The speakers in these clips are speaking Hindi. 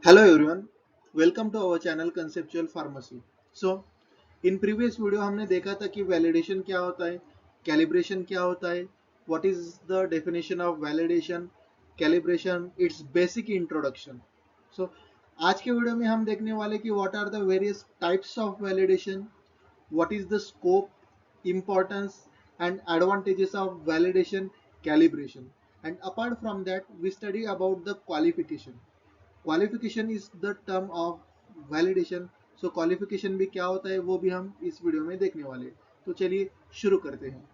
Hello everyone, welcome to our channel Conceptual Pharmacy. So, in previous video हमने देखा था कि validation क्या होता है, calibration क्या होता है, what is the definition of validation, calibration, its basic introduction. So, आज के वीडियो में हम देखने वाले कि what are the various types of validation, what is the scope, importance and advantages of validation, calibration. And apart from that, we study about the qualification. Qualification is the term of validation. So qualification भी क्या होता है वो भी हम इस वीडियो में देखने वाले हैं. तो चलिए शुरू करते हैं.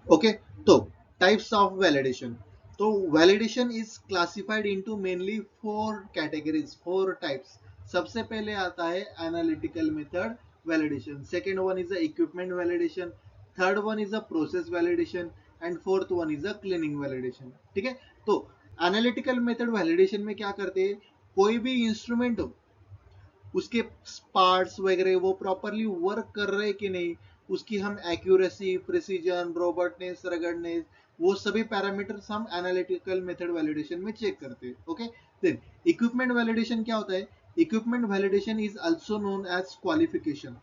ओके, तो टाइप्स ऑफ वैलिडेशन. तो validation is classified into mainly four categories, four types. सबसे पहले आता है analytical method validation, second one is a equipment validation, third one is a process validation and fourth one is a cleaning validation. ठीक है, तो एनालिटिकल मेथड वैलिडेशन में क्या करते हैं, कोई भी इंस्ट्रूमेंट हो उसके पार्ट्स वगैरह वो प्रॉपरली वर्क कर रहे कि नहीं, उसकी हम एक्यूरेसी, प्रिसीजन, रोबर्टनेस, रगड़नेस, वो सभी पैरामीटर्स हम एनालिटिकल मेथड वैलिडेशन में चेक करते हैं. ओके, देन इक्विपमेंट वैलिडेशन क्या होता है. Equipment validation is also known as qualification.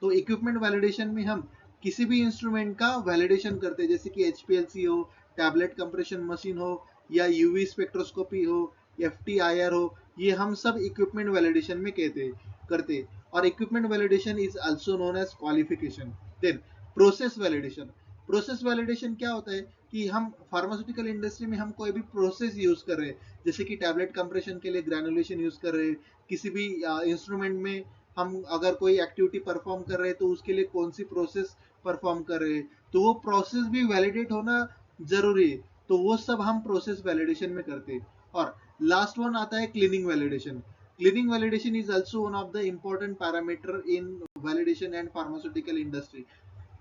तो इक्विपमेंट वैलिडेशन में हम किसी भी इंस्ट्रूमेंट का वैलिडेशन करते हैं, जैसे कि एचपीएलसी हो, टैबलेट कंप्रेशन मशीन हो, या यूवी स्पेक्ट्रोस्कोपी हो, एफटीआईआर हो, ये हम सब इक्विपमेंट वैलिडेशन में कहते करते. और equipment validation is also known as qualification. Then process validation. Process validation क्या होता है कि हम फार्मास्यूटिकल इंडस्ट्री में हम कोई भी प्रोसेस यूज कर रहे हैं, जैसे कि टैबलेट कंप्रेशन के लिए ग्रेनुलेशन यूज कर रहे हैं, किसी भी इंस्ट्रूमेंट में हम अगर कोई एक्टिविटी परफॉर्म कर रहे हैं तो उसके लिए कौन सी प्रोसेस परफॉर्म कर रहे हैं, तो वो प्रोसेस भी वैलिडेट होना जरूरी है. तो वो सब हम प्रोसेस वैलिडेशन में करते हैं. और लास्ट वन आता है cleaning validation. Cleaning validation is also one of the important parameter in validation and pharmaceutical industry.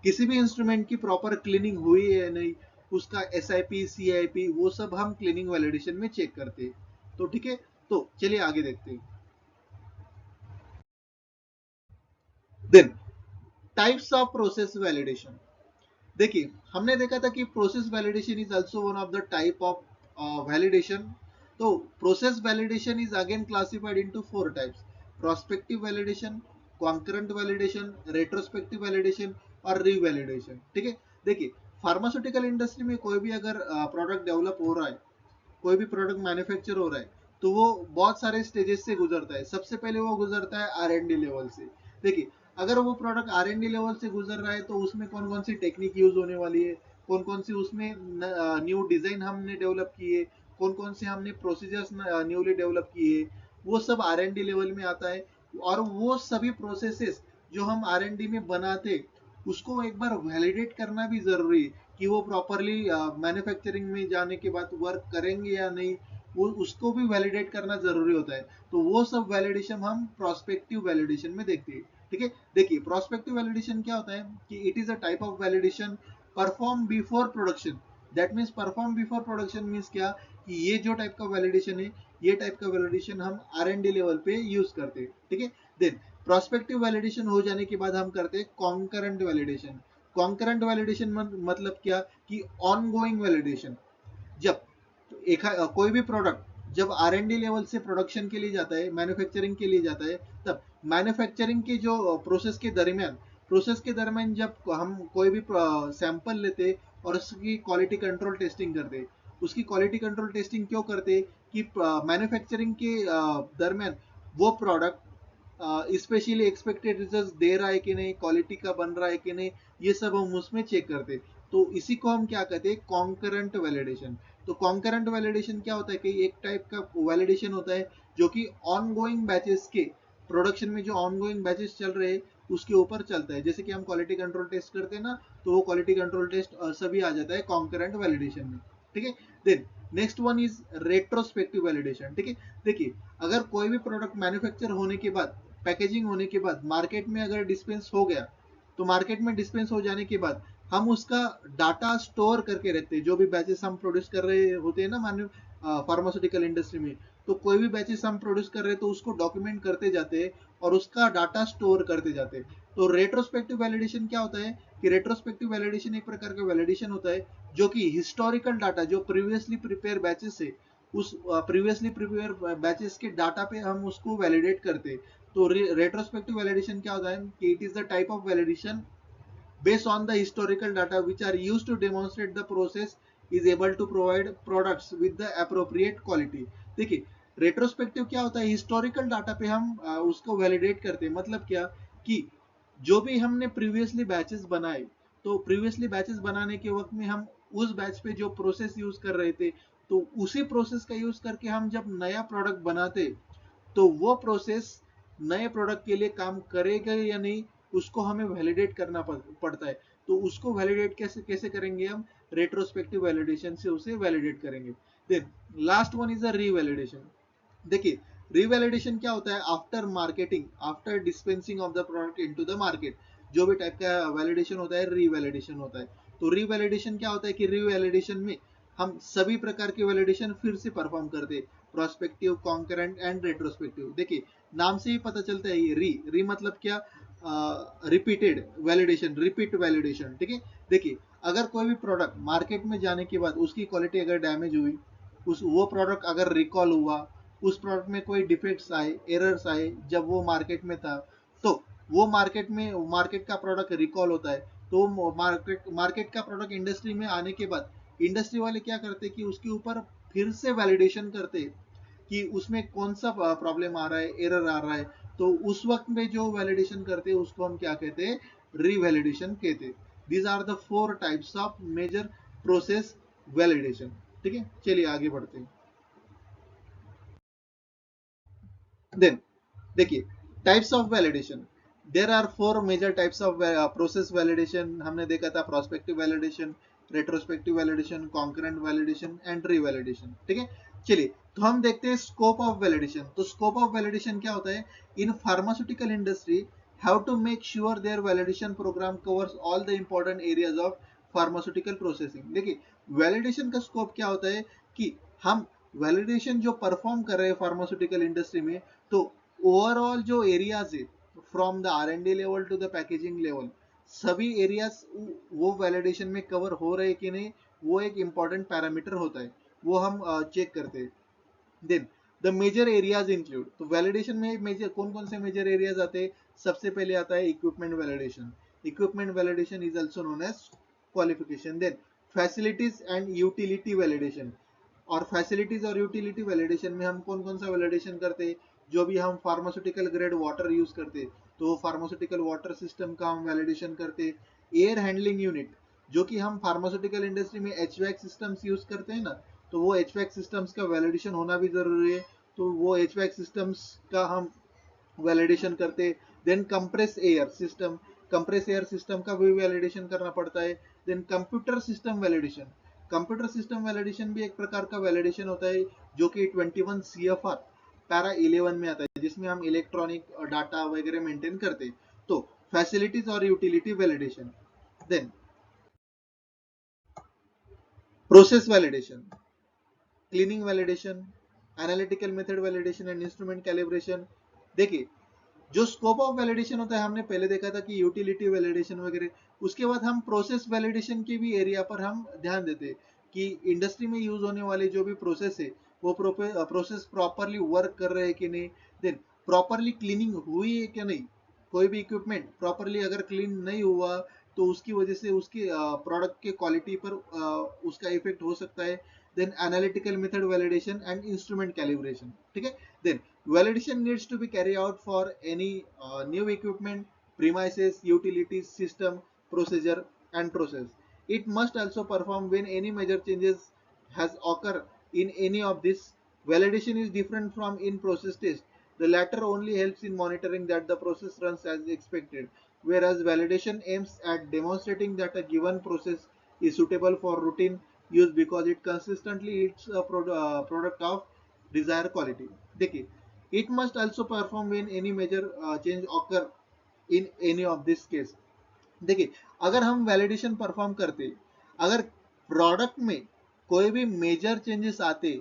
किसी भी इंस्ट्रूमेंट की प्रॉपर क्लीनिंग हुई है या नहीं, उसका एसआईपी, सीआईपी, वो सब हम क्लीनिंग वैलिडेशन में चेक करते हैं. तो ठीक है, तो चलिए आगे देखते हैं. Then types of process validation. देखिए, हमने देखा था कि process validation is also one of the type of validation. तो process validation is again classified into four types: prospective validation, concurrent validation, retrospective validation और रीवैलिडेशन. ठीक है, देखिए, फार्मास्यूटिकल इंडस्ट्री में कोई भी अगर प्रोडक्ट डेवलप हो रहा है, कोई भी प्रोडक्ट मैन्युफैक्चर हो रहा है, तो वो बहुत सारे स्टेजेस से गुजरता है. सबसे पहले वो गुजरता है आर एंड डी लेवल से. देखिए, अगर वो product R and D level से गुजर रहा है तो उसमें कौन कौन सी टेक्निक यूज होने वाली है, कौन कौन सी उसमें न्यू डिजाइन हमने डेवलप किए, कौन कौन से हमने प्रोसीजर्स न्यूली डेवलप किए, वो सब आर एंड डी लेवल में आता है. और वो सभी प्रोसेसेस जो हम आर एंड डी में बनाते, उसको एक बार वैलिडेट करना भी जरूरी है कि वो प्रॉपरली मैन्युफैक्चरिंग में जाने के बाद वर्क करेंगे या नहीं, वो उसको भी वैलिडेट करना जरूरी होता है. तो वो सब वैलिडेशन हम प्रोस्पेक्टिव वैलिडेशन में देखते हैं. ठीक है, देखिए, प्रोस्पेक्टिव वैलिडेशन क्या होता है कि it is a type of validation perform before production. That means perform before production means क्या, कि ये जो टाइप का वैलिडेशन है, ये टाइप का वैलिडेशन हम आर एंड डी लेवल पे यूज करते हैं. ठीक है, देन प्रोस्पेक्टिव वैलिडेशन हो जाने के बाद हम करते हैं कॉन्करेंट वैलिडेशन. कॉन्करेंट वैलिडेशन मतलब क्या, कि ऑन गोइंग वैलिडेशन. जब एक कोई भी प्रोडक्ट जब आर एंड डी लेवल से प्रोडक्शन के लिए जाता है, मैन्युफैक्चरिंग के लिए जाता है, तब मैन्युफैक्चरिंग के जो प्रोसेस के दरमियान जब हम कोई भी सैंपल लेते और उसकी क्वालिटी कंट्रोल टेस्टिंग करते. उसकी क्वालिटी कंट्रोल टेस्टिंग क्यों करते कि मैन्युफैक्चरिंग के दरमियान वो प्रोडक्ट स्पेशली एक्सपेक्टेड रिजल्ट दे रहा है कि नहीं, क्वालिटी का बन रहा है कि नहीं, ये सब हम उसमें चेक करते. तो इसी को हम क्या कहते हैं, कॉन्करेंट वैलिडेशन. तो कॉन्करेंट वैलिडेशन क्या होता है कि एक टाइप का वैलिडेशन होता है जो कि ऑन गोइंग बैचेस के प्रोडक्शन में जो ऑन गोइंग बैचेस चल रहे हैं उसके ऊपर चलता है. जैसे कि हम क्वालिटी कंट्रोल टेस्ट करते हैं ना, तो वो क्वालिटी कंट्रोल टेस्ट सभी आ जाता है कॉन्करेंट वैलिडेशन में. ठीक है, then next one is retrospective validation. ठीक है, देखिए, अगर कोई भी प्रोडक्ट मैन्युफैक्चर होने के बाद, पैकेजिंग होने के बाद मार्केट में अगर डिस्पेंस हो गया, तो मार्केट में डिस्पेंस हो जाने के बाद हम उसका डाटा स्टोर करके रखते हैं. जो भी बैचेस हम प्रोड्यूस कर रहे होते हैं ना मान्य फार्मास्यूटिकल इंडस्ट्री में, तो कोई भी बैचेस हम प्रोड्यूस कर रहे हैं तो उसको डॉक्यूमेंट करते जाते हैं और उसका डाटा स्टोर करते जाते हैं. तो रेट्रोस्पेक्टिव वैलिडेशन क्या होता है कि रेट्रोस्पेक्टिव वैलिडेशन एक प्रकार का वैलिडेशन होता है जो कि हिस्टोरिकल डाटा जो प्रीवियसली प्रिपेयर बैचेस है उस प्रीवियसली प्रिपेयर बैचेस के डाटा पे हम उसको वैलिडेट करते हैं। तो रेट्रोस्पेक्टिव वैलिडेशन क्या होता है कि it is the type of validation based on the historical data which are used to demonstrate the process is able to provide products with the appropriate quality। देखिए रेट्रोस्पेक्टिव क्या होता है, हिस्टोरिकल डाटा पे हम उसको वैलिडेट करते हैं। मतलब क्या कि जो भी हमने प्रीवियसली बैचेस बनाए, तो प्रीवियसली बैचेस बनाने के वक्त में हम उस बैच पे जो प्रोसेस यूज कर रहे थे, तो उसी प्रोसेस का यूज करके हम जब नया प्रोडक्ट बनाते तो वो प्रोसेस नए प्रोडक्ट के लिए काम करेगा या नहीं, उसको हमें वैलिडेट करना पड़ता है। तो उसको वैलिडेट कैसे कैसे करेंगे हम, रेट्रोस्पेक्टिव वैलिडेशन से उसे वैलिडेट करेंगे। Then last one is a revalidation. देखिए रीवैलिडेशन क्या होता है, after marketing, after dispensing of the product into the market, जो भी टाइप का वैलिडेशन होता है रीवैलिडेशन होता है। तो रीवैलिडेशन क्या होता है कि रीवैलिडेशन में हम सभी प्रकार के वैलिडेशन फिर से परफॉर्म करते हैं, प्रोस्पेक्टिव, कॉन्करेंट एंड रेट्रोस्पेक्टिव। देखिए नाम से ही पता चलता है ये री मतलब क्या, रिपीटेड वैलिडेशन, रिपीट वैलिडेशन। ठीक है, देखिए अगर कोई भी प्रोडक्ट मार्केट में जाने के बाद उसकी क्वालिटी अगर डैमेज हुई, उस वो प्रोडक्ट अगर रिकॉल हुआ, उस प्रोडक्ट में कोई डिफेक्ट्स आए, एरर्स आए जब वो मार्केट में था, तो वो मार्केट का प्रोडक्ट रिकॉल होता है। तो मार्केट का प्रोडक्ट इंडस्ट्री में आने के बाद इंडस्ट्री वाले क्या करते हैं कि उसके ऊपर फिर से वैलिडेशन करते हैं कि उसमें कौन सा प्रॉब्लम आ रहा है, एरर आ रहा है। तो उस वक्त में जो वैलिडेशन करते हैं उसको हम क्या कहते हैं, रीवैलिडेशन कहते हैं। These are the 4 types of major process validation. ठीक है, चलिए आगे बढ़ते हैं। देन देखिए types of validation, there are 4 major types of process validation. हमने देखा था prospective validation, retrospective validation, concurrent validation and revalidation. ठीक है, चलिए तो हम देखते हैं स्कोप ऑफ वैलिडेशन। तो स्कोप ऑफ वैलिडेशन क्या होता है, in pharmaceutical industry have to make sure their validation programme covers all the important areas of pharmaceutical processing. देखिए वैलिडेशन का स्कोप क्या होता है कि हम वैलिडेशन जो परफॉर्म कर रहे हैं फार्मास्यूटिकल इंडस्ट्री में, तो ओवरऑल जो एरियाज है from the R&D level to the packaging level, सभी एरियाज वो वैलिडेशन में कवर हो रहे कि नहीं, वो एक इंपॉर्टेंट पैरामीटर होता है, वो हम चेक करते हैं। Then the major areas include, तो वैलिडेशन में मेजर कौन कौन से मेजर एरियाज आते हैं, सबसे पहले आता है equipment validation. Equipment validation is also known as qualification. Then facilities and utility validation, और फैसिलिटीज और यूटिलिटी वैलिडेशन में हम कौन कौन सा वैलिडेशन करते हैं, जो भी हम फार्मास्यूटिकल ग्रेड वाटर यूज करते हैं तो फार्मास्यूटिकल वाटर सिस्टम का हम वैलिडेशन करते हैं। एयर हैंडलिंग यूनिट, जो कि हम फार्मास्यूटिकल इंडस्ट्री में HVAC सिस्टम्स यूज करते हैं ना, तो वो HVAC सिस्टम्स का वैलिडेशन होना भी जरूरी है, तो वो HVAC सिस्टम्स का हम वैलिडेशन करते हैं। देन कंप्रेस एयर सिस्टम का भी वैलिडेशन करना पड़ता है। Then computer system validation, computer system validation भी एक प्रकार का वैलिडेशन होता है जो कि 21 CFR पैरा 11 में आता है, जिसमें हम इलेक्ट्रॉनिक डाटा वगैरह मेंटेन करते हैं। तो फैसिलिटीज और utility validation. Then process validation, cleaning validation, analytical method validation and instrument calibration. देखिए जो स्कोप ऑफ वैलिडेशन होता है हमने पहले देखा था कि यूटिलिटी वैलिडेशन वगैरह, उसके बाद हम प्रोसेस वैलिडेशन के भी एरिया पर हम ध्यान देते हैं कि इंडस्ट्री में यूज होने वाले जो भी प्रोसेस है वो प्रोसेस प्रॉपरली वर्क कर रहे हैं कि नहीं। देन प्रॉपरली क्लीनिंग हुई है कि नहीं, कोई भी इक्विपमेंट प्रॉपरली अगर क्लीन नहीं हुआ तो उसकी वजह से उसके प्रोडक्ट के क्वालिटी पर उसका इफेक्ट हो सकता है। Then analytical method validation and instrument calibration. ठीक है, then validation needs to be carried out for any new equipment, premises, utilities, system, procedure, and process. It must also perform when any major changes has occurred in any of this. Validation is different from in-process test. The latter only helps in monitoring that the process runs as expected, whereas validation aims at demonstrating that a given process is suitable for routine use because it consistently yields a product of desired quality. देखिए it must also perform when any major change occur in any of this case। देखिए अगर हम वैलिडेशन परफॉर्म करते, अगर प्रोडक्ट में कोई भी मेजर चेंजेस आते,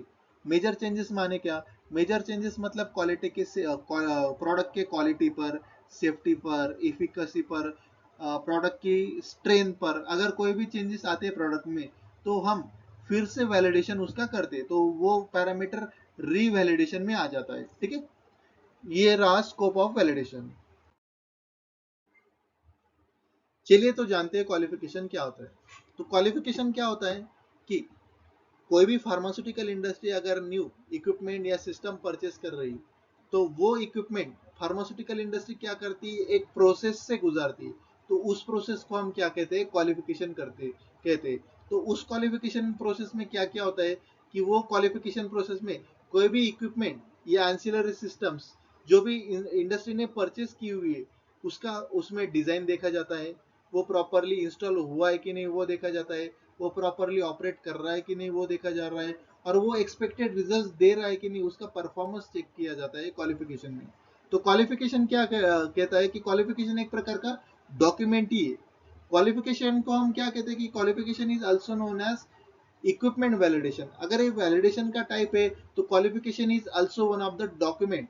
मेजर चेंजेस माने क्या, मेजर चेंजेस मतलब क्वालिटी के प्रोडक्ट के क्वालिटी पर, सेफ्टी पर, इफिकेसी पर, प्रोडक्ट की स्ट्रेंथ पर अगर कोई भी चेंजेस आते हैं प्रोडक्ट में, तो हम फिर से वैलिडेशन उसका करते हैं, तो वो पैरामीटर रीवैलिडेशन में आ जाता है। ठीक है, ये रहा स्कोप ऑफ वैलिडेशन। चलिए तो जानते हैं क्वालिफिकेशन क्या होता है। तो क्वालिफिकेशन क्या होता है कि कोई भी फार्मास्यूटिकल इंडस्ट्री अगर न्यू इक्विपमेंट या सिस्टम परचेस कर रही, तो वो इक्विपमेंट फार्मास्यूटिकल इंडस्ट्री क्या करती है, एक प्रोसेस से गुजारती है, तो उस प्रोसेस को हम क्या कहते हैं, क्वालिफिकेशन कहते हैं। तो उस क्वालिफिकेशन प्रोसेस में क्या क्या होता है कि वो क्वालिफिकेशन प्रोसेस में कोई भी इक्विपमेंट या एंसिलरी सिस्टम्स जो भी इंडस्ट्री ने परचेस की हुई है, उसका उसमें डिजाइन देखा जाता है, वो प्रॉपरली इंस्टॉल हुआ है कि नहीं वो देखा जाता है, वो प्रॉपरली ऑपरेट कर रहा है कि नहीं वो देखा जा रहा है, और वो एक्सपेक्टेड रिजल्ट दे रहा है कि नहीं, उसका परफॉर्मेंस चेक किया जाता है क्वालिफिकेशन में। तो क्वालिफिकेशन क्या कहता है कि क्वालिफिकेशन एक प्रकार का डॉक्यूमेंट ही है। क्वालिफिकेशन को हम क्या कहते हैं कि qualification is also known as equipment validation. अगर ये वैलिडेशन का टाइप है, तो qualification is also one of the document,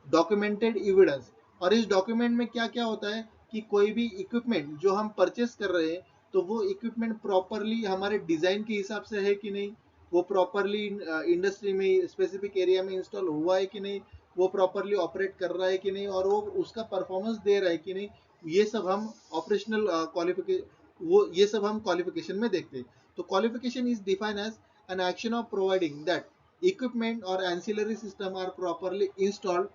documented evidence. और इस डॉक्यूमेंट में क्या क्या होता है कि कोई भी इक्विपमेंट जो हम परचेस कर रहे हैं, तो वो इक्विपमेंट प्रॉपरली हमारे डिजाइन के हिसाब से है कि नहीं, वो प्रॉपरली इंडस्ट्री में स्पेसिफिक एरिया में इंस्टॉल हुआ है कि नहीं, वो प्रॉपरली ऑपरेट कर रहा है कि नहीं, और वो उसका परफॉर्मेंस दे रहा है कि नहीं, ये सब हम ऑपरेशनल क्वालिफिकेशन, वो ये सब हम क्वालिफिकेशन में देखते हैं। तो qualification is defined as an action of providing that equipment or ancillary system are properly installed,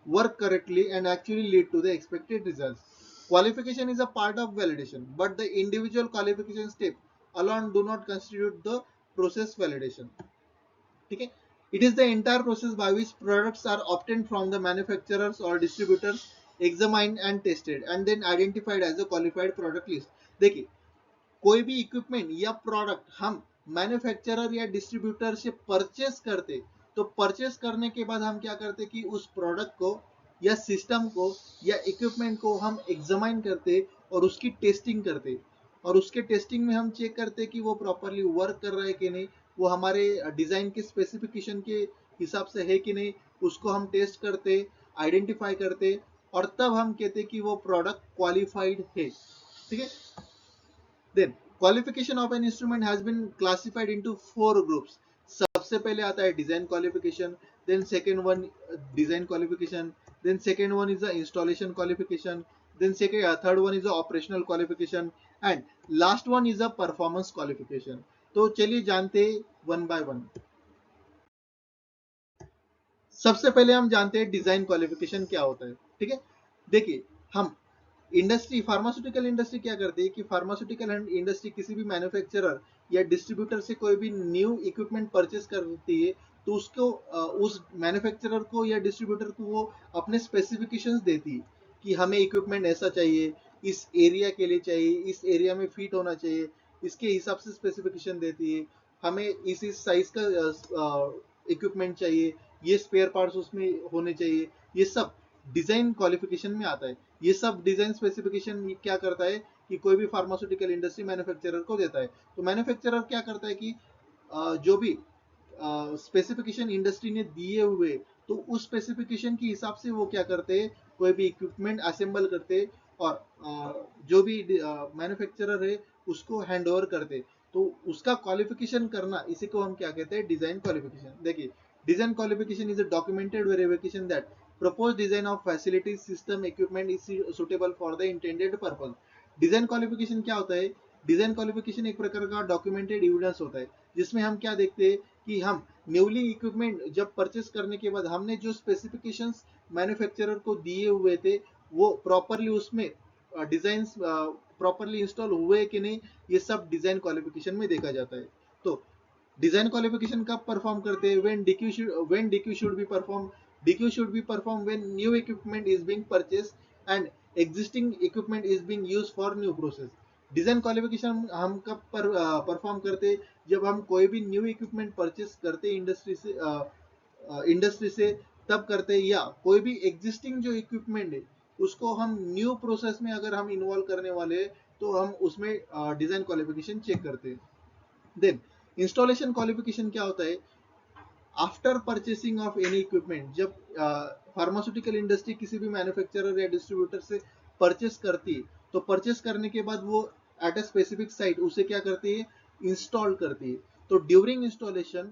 work correctly, and actually lead to the expected results. Qualification is a part of validation, but the individual qualification step alone do not constitute the process validation. Okay? It is the entire process by which products are obtained from the manufacturers or distributors, examined and tested, and then identified as a qualified product list. देखिए, कोई भी इक्विपमेंट या प्रोडक्ट हम मैन्युफैक्चरर या डिस्ट्रीब्यूटर से परचेस करते, तो परचेस करने के बाद हम क्या करते कि उस प्रोडक्ट को या सिस्टम को या इक्विपमेंट को हम एग्जामाइन करते और उसकी टेस्टिंग करते, और उसके टेस्टिंग में हम चेक करते कि वो प्रॉपरली वर्क कर रहा है कि नहीं, वो हमारे डिजाइन के स्पेसिफिकेशन के हिसाब से है कि नहीं, उसको हम टेस्ट करते, आइडेंटिफाई करते, और तब हम कहते कि वो प्रोडक्ट क्वालिफाइड है। ठीक है, देन qualification of an instrument has been classified into 4 groups. सबसे पहले आता है design qualification, then second one design qualification, then second one is the installation qualification, then second third one is the operational qualification, and last one is the performance qualification. तो चलिए जानते हैं वन बाय वन। सबसे पहले हम जानते हैं डिजाइन क्वालिफिकेशन क्या होता है। ठीक है, देखिए, हम इंडस्ट्री फार्मास्यूटिकल इंडस्ट्री क्या करती है कि फार्मास्यूटिकल इंडस्ट्री किसी भी मैन्युफैक्चरर या डिस्ट्रीब्यूटर से कोई भी न्यू इक्विपमेंट परचेस करती है, तो उसको उस मैन्युफैक्चरर को या डिस्ट्रीब्यूटर को वो अपने स्पेसिफिकेशंस देती है कि हमें इक्विपमेंट ऐसा चाहिए, इस एरिया के लिए चाहिए, इस एरिया में फिट होना चाहिए, इसके हिसाब से स्पेसिफिकेशन देती है, हमें इस साइज का इक्विपमेंट चाहिए, ये स्पेयर पार्ट्स उसमें होने चाहिए। ये सब डिजाइन क्वालिफिकेशन में आता है। ये सब डिजाइन स्पेसिफिकेशन क्या करता है कि कोई भी फार्मास्यूटिकल इंडस्ट्री मैन्युफैक्चरर को देता है। तो मैन्युफैक्चरर क्या करता है कि जो भी स्पेसिफिकेशन इंडस्ट्री ने दिए हुए, तो उस स्पेसिफिकेशन के हिसाब से वो क्या करते हैं, कोई भी इक्विपमेंट असेंबल करते, और जो भी मैन्युफैक्चरर है उसको हैंड ओवर करते। तो उसका क्वालिफिकेशन करना, इसी को हम क्या कहते हैं, डिजाइन क्वालिफिकेशन। देखिए, design qualification is a documented verification that proposed design of facilities system equipment is suitable for the intended purpose। Design qualification क्या होता है, डिजाइन क्वालिफिकेशन एक प्रकार का डॉक्यूमेंटेड एविडेंस होता है, जिसमें हम क्या देखते हैं कि हम न्यूली इक्विपमेंट जब परचेस करने के बाद हमने जो स्पेसिफिकेशंस मैन्युफैक्चरर को दिए हुए थे, वो प्रॉपरली उसमें डिजाइन प्रॉपरली इंस्टॉल हुए कि नहीं, ये सब डिजाइन क्वालिफिकेशन में देखा जाता है। तो डिजाइन क्वालिफिकेशन कब परफॉर्म करते हैं, when DQ should be performed, DQ should be performed when new equipment is being purchased and existing equipment is being used for new process। Design qualification हम कब परफॉर्म करते हैं, जब हम कोई भी न्यू इक्विपमेंट परचेस करते इंडस्ट्री से तब करते हैं, या कोई भी एग्जिस्टिंग जो इक्विपमेंट है उसको हम न्यू प्रोसेस में अगर हम इन्वॉल्व करने वाले हैं, तो हम उसमें डिजाइन क्वालिफिकेशन चेक करते हैं। देन इंस्टॉलेशन क्वालिफिकेशन क्या होता है, after purchasing of any equipment, जब फार्मास्यूटिकल इंडस्ट्री किसी भी मैन्युफैक्चरर या डिस्ट्रीब्यूटर से परचेस करती है, तो परचेस करने के बाद वो एट अ स्पेसिफिक साइट उसे क्या करती है, इंस्टॉल करती है। तो ड्यूरिंग इंस्टॉलेशन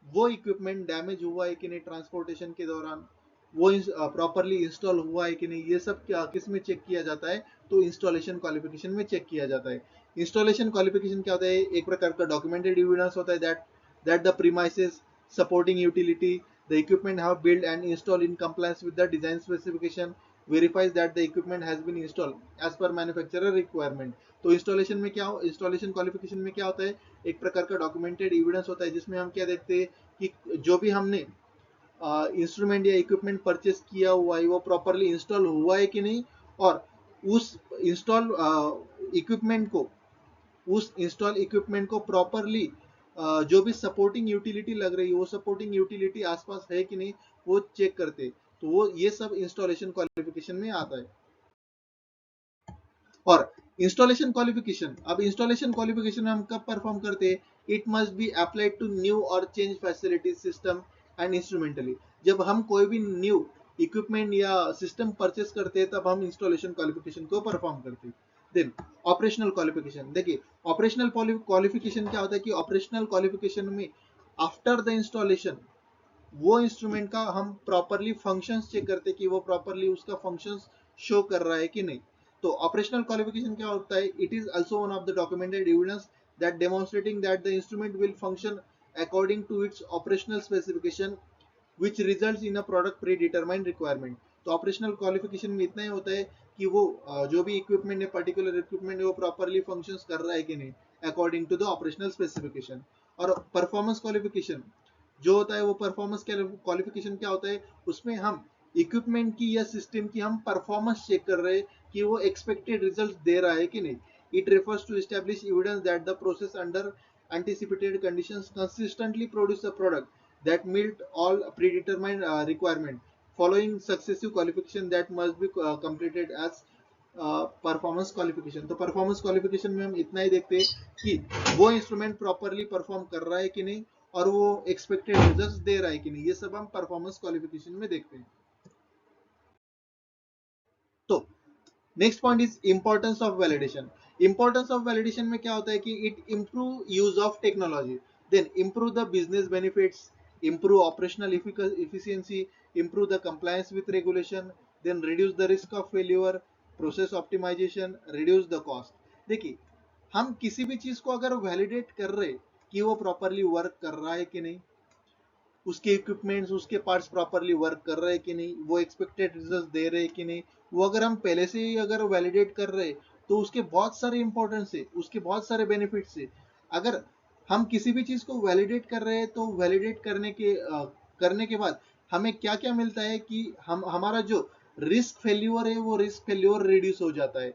वो इक्विपमेंट डैमेज हुआ है कि नहीं ट्रांसपोर्टेशन के दौरान, वो प्रॉपरली इंस्टॉल हुआ है कि नहीं, ये सब क्या किस में चेक किया जाता है, तो इंस्टॉलेशन क्वालिफिकेशन में चेक किया जाता है। इंस्टॉलेशन क्वालिफिकेशन क्या होता है, एक प्रकार का डॉक्यूमेंटेड एविडेंस होता है that the premises supporting utility the equipment have build and install in compliance with the design specification verifies that the equipment has been installed as per manufacturer requirement। तो इंस्टॉलेशन क्वालिफिकेशन में क्या होता है, एक प्रकार का डॉक्यूमेंटेड एविडेंस होता है जिसमें हम क्या देखते हैं कि जो भी हमने इंस्ट्रूमेंट या इक्विपमेंट परचेस किया हुआ है वो प्रॉपरली इंस्टॉल हुआ है कि नहीं, और उस इंस्टॉल इक्विपमेंट को उस इंस्टॉल इक्विपमेंट को प्रॉपरली जो भी सपोर्टिंग यूटिलिटी लग रही है वो सपोर्टिंग यूटिलिटी आसपास है कि नहीं, वो चेक करते। तो वो ये सब इंस्टॉलेशन क्वालिफिकेशन में आता है। और इंस्टॉलेशन क्वालिफिकेशन में हम कब परफॉर्म करते हैं, it must be applied to new और change facilities system and instrumentally. जब हम कोई भी न्यू इक्विपमेंट या सिस्टम परचेस करते हैं तब हम इंस्टॉलेशन क्वालिफिकेशन को परफॉर्म करते हैं। देन ऑपरेशनल क्वालिफिकेशन, देखिए ऑपरेशनल क्वालिफिकेशन क्या होता है कि ऑपरेशनल क्वालिफिकेशन में आफ्टर द इंस्टॉलेशन वो इंस्ट्रूमेंट का हम प्रॉपरली फंक्शंस चेक करते हैं कि वो प्रॉपरली उसका फंक्शंस शो कर रहा है कि नहीं। तो ऑपरेशनल क्वालिफिकेशन क्या होता है, it is also one of the documented evidence that demonstrating that the instrument will function according to its operational specification which results in a product predetermined requirement। तो ऑपरेशनल क्वालिफिकेशन में इतना ही होता है कि वो जो भी इक्विपमेंट है पर्टिकुलर इक्विपमेंट है वो प्रॉपरली फंक्शंस कर रहा है कि नहीं according to the operational specification. और परफॉर्मेंस क्वालिफिकेशन जो होता है वो परफॉर्मेंस क्वालिफिकेशन क्या होता है, उसमें हम इक्विपमेंट की या सिस्टम की हम परफॉर्मेंस चेक कर रहे हैं कि वो एक्सपेक्टेड रिजल्ट दे रहा है कि नहीं। It refers to establish evidence that the process under anticipated conditions consistently produce a product that meet all predetermined requirement following successive qualification that must be completed as performance qualification. तो परफॉर्मेंस क्वालिफिकेशन में हम इतना ही देखते हैं कि वो इंस्ट्रूमेंट प्रॉपरली परफॉर्म कर रहा है कि नहीं और वो एक्सपेक्टेड रिजल्ट्स दे रहा है कि नहीं, ये सब हम परफॉर्मेंस क्वालिफिकेशन में देखते हैं। तो next point is importance of validation. Importance of validation में क्या होता है कि it improve use of technology, then improve the business benefits, improve operational efficiency, improve the compliance with regulation, then reduce the risk of failure, process optimization, reduce the cost। देखिए हम किसी भी चीज को अगर वैलिडेट कर रहे कि वो प्रॉपरली वर्क कर रहा है कि नहीं, उसके इक्विपमेंट्स उसके पार्ट्स प्रॉपरली वर्क कर रहे हैं कि नहीं, वो एक्सपेक्टेड रिजल्ट दे रहे हैं कि नहीं, वो अगर हम पहले से ही अगर वैलिडेट कर रहे हैं तो उसके बहुत सारे इंपॉर्टेंस है, उसके बहुत सारे बेनिफिट्स है। अगर हम किसी भी चीज को वैलिडेट कर रहे हैं तो वैलिडेट करने के बाद हमें क्या क्या मिलता है कि हम हमारा जो रिस्क फेल्यूर है वो रिस्क फेल्यूर रिड्यूस हो जाता है।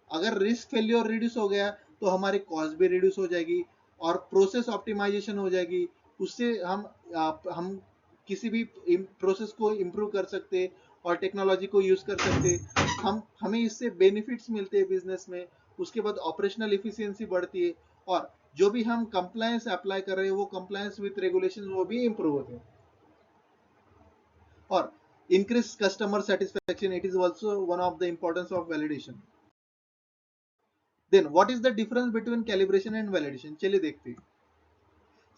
अगर रिस्क फेल्यूर रिड्यूस हो गया तो हमारी कॉस्ट भी रिड्यूस हो जाएगी और प्रोसेस ऑप्टिमाइजेशन हो जाएगी। उससे हम किसी भी प्रोसेस को इम्प्रूव कर सकते और टेक्नोलॉजी को यूज कर सकते। हमें इससे बेनिफिट्स मिलते हैं बिजनेस में। उसके बाद ऑपरेशनल इफिशियंसी बढ़ती है और जो भी हम कंप्लायंस अप्लाई कर रहे हैं वो कंप्लायंस विद रेगुलेशन वो भी इम्प्रूव होते हैं। और increase customer satisfaction, it is also one of the importance of validation। then what is the difference between calibration and validation, चलिए देखते हैं।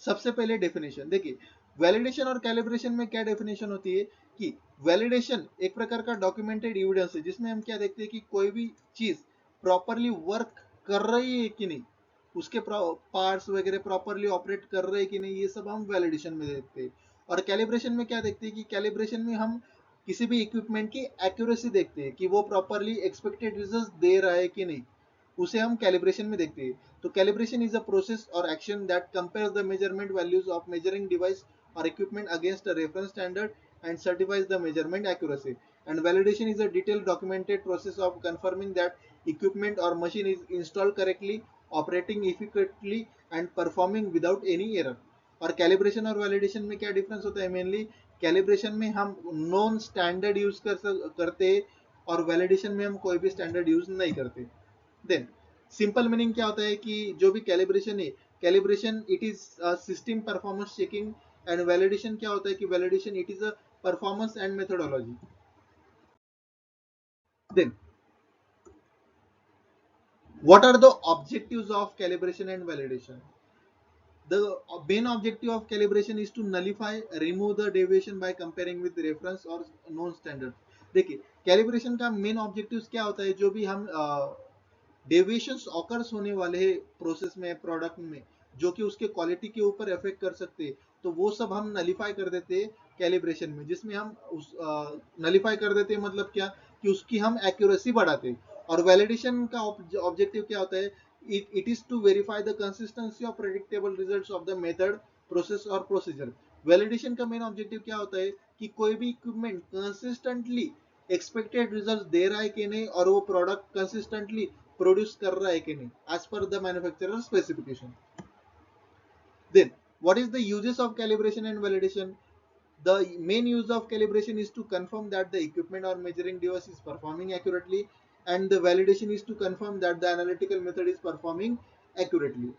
सबसे पहले डेफिनेशन देखिए, वैलिडेशन और कैलिब्रेशन में क्या डेफिनेशन होती है कि वैलिडेशन एक प्रकार का डॉक्यूमेंटेड एविडेंस है जिसमें हम क्या देखते हैं कि कोई भी चीज प्रॉपरली वर्क कर रही है कि नहीं, उसके पार्ट्स वगैरह प्रॉपरली ऑपरेट कर रहे हैं कि नहीं, ये सब हम वैलिडेशन में देखते हैं। और कैलिब्रेशन में क्या देखते हैं कि कैलिब्रेशन में हम किसी भी इक्विपमेंट की एक्यूरेसी देखते हैं कि वो प्रॉपरली एक्सपेक्टेड रिजल्ट दे रहा है कि नहीं, उसे हम कैलिब्रेशन में देखते हैं। तो कैलिब्रेशन इज अ प्रोसेस और action that compares the measurement values of measuring device or equipment against a reference standard and certifies the measurement accuracy। And validation is a detailed documented process of confirming that equipment or machine is installed correctly, operating efficiently and performing without any error। और कैलिब्रेशन और वैलिडेशन में क्या डिफरेंस होता है, मेनली कैलिब्रेशन में हम नॉन स्टैंडर्ड यूज करते और वैलिडेशन में हम कोई भी स्टैंडर्ड यूज नहीं करते। देन सिंपल मीनिंग क्या होता है कि जो भी कैलिब्रेशन है, calibration it is system performance checking and validation क्या होता है कि validation it is a performance and methodology. Then what are the objectives of calibration and validation? The main objective of calibration is to nullify, remove the deviation by comparing with reference or known standard. देखिए कैलिब्रेशन का मेन ऑब्जेक्टिव क्या होता है, जो भी हम डेविएशंस ऑकर्स होने वाले हैं प्रोसेस में, प्रोडक्ट में, जो कि उसके क्वालिटी के ऊपर इफेक्ट कर सकते हैं, तो वो सब हम नलीफाई कर देते हैं कैलिब्रेशन में, जिसमें हम उस नलीफाई कर देते हैं मतलब क्या कि उसकी हम एक्यूरेसी बढ़ाते हैं. और वैलिडेशन का ऑब्जेक्टिव क्या होता है, it is to verify the consistency of predictable results of the method, process और procedure. वैलिडेशन का मेन ऑब्जेक्टिव क्या होता है कि कोई भी इक्विपमेंट कंसिस्टेंटली एक्सपेक्टेड रिजल्ट दे रहा है कि नहीं, और वो प्रोडक्ट कंसिस्टेंटली प्रोड्यूस कर रहा है कि नहीं as per the manufacturer specification. Then what is the uses of calibration and validation? The main use of calibration is to confirm that the equipment or measuring device is performing accurately, and the validation is to confirm that the analytical method is performing accurately.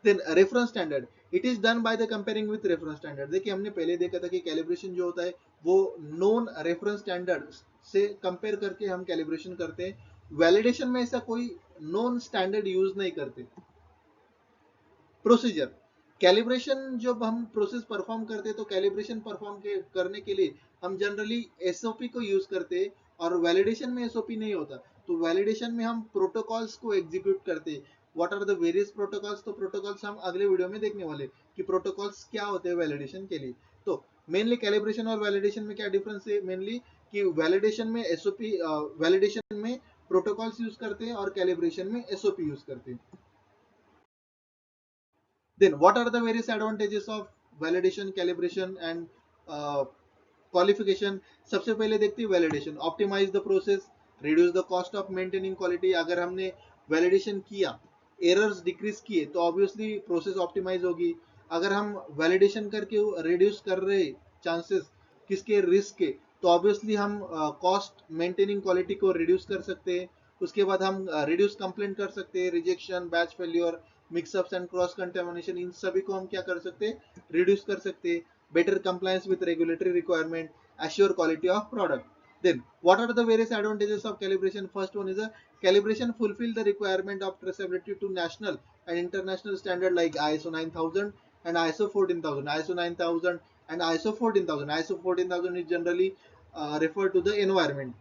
Then reference standard, it is done by the comparing with reference standard. देखिए हमने पहले देखा था कि कैलिब्रेशन जो होता है वो नोन रेफरेंस स्टैंडर्ड से कंपेयर करके हम कैलिब्रेशन करते हैं. वैलिडेशन में ऐसा कोई नॉन स्टैंडर्ड यूज नहीं करते. प्रोसीजर, कैलिब्रेशन जब हम प्रोसेस परफॉर्म करते हैं तो कैलिब्रेशन परफॉर्म करने के लिए हम जनरली एसओपी को यूज करते हैं, और वैलिडेशन में एसओपी नहीं होता. तो वैलिडेशन में हम प्रोटोकॉल्स को एग्जीक्यूट करते हैं. What are the various protocols, तो प्रोटोकॉल्स हम अगले वीडियो में देखने वाले कि प्रोटोकॉल्स क्या होते हैं वैलिडेशन के लिए. तो मेनली कैलिब्रेशन और वैलिडेशन में क्या डिफरेंस है, मेनली कि वैलिडेशन में एसओपी, वैलिडेशन में प्रोटोकॉल्स यूज करते हैं और कैलिब्रेशन में एसओपी यूज करते हैं. Then what are the various advantages of validation, calibration and qualification? सबसे पहले देखते हैं validation. Optimize the process, reduce the cost of maintaining quality. अगर हमने वैलिडेशन किया, एरर्स डिक्रीज किए, तो ऑब्वियसली प्रोसेस ऑप्टिमाइज होगी. अगर हम वैलिडेशन करके रिड्यूस कर रहे चांसेस किसके, रिस्क के, तो ऑब्वियसली हम कॉस्ट मेंटेनिंग क्वालिटी को रिड्यूस कर सकते हैं. उसके बाद हम रिड्यूस कंप्लेंट कर सकते हैं, rejection, batch failure, mixups and cross contamination, इन सभी को हम क्या कर सकते हैं, रिड्यूस कर सकते हैं. Better compliance with regulatory requirement, assure quality of product. Then what are the various advantages of calibration? First one is a calibration fulfill the requirement of traceability to national and international standard like ISO 9000 and ISO 14000. ISO 9000 and ISO 14000. ISO 14000 is generally referred to the environment.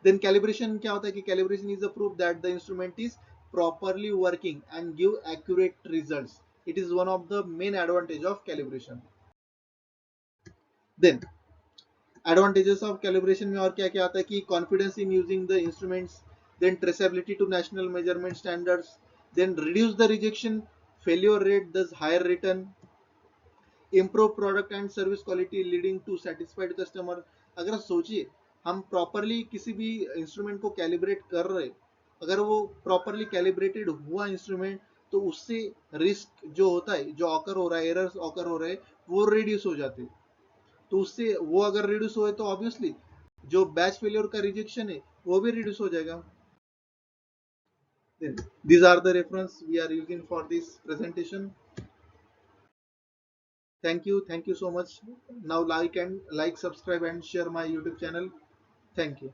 Then calibration क्या होता है कि calibration is a proof that the instrument is properly working and give accurate results. It is one of the main advantage of calibration. Then advantages of calibration में और क्या क्या आता है कि confidence in using the instruments, then traceability to national measurement standards, then reduce the rejection, failure rate, thus higher return, improve product and service quality leading to satisfied customer. अगर सोचिए हम प्रॉपरली किसी भी इंस्ट्रूमेंट को कैलिब्रेट कर रहे, अगर वो प्रॉपरली कैलिब्रेटेड हुआ इंस्ट्रूमेंट, तो उससे रिस्क जो होता है, जो ऑकर हो रहा है, एरर्स ऑकर हो रहे हैं, वो रिड्यूस हो जाते हैं. तो उससे वो अगर रिड्यूस हुए तो ऑब्वियसली जो बैच फेलियर का रिजेक्शन है वो भी रिड्यूस हो जाएगा. These are the reference we are using for this presentation. Thank you so much. Now like, subscribe and share my YouTube channel. Thank you.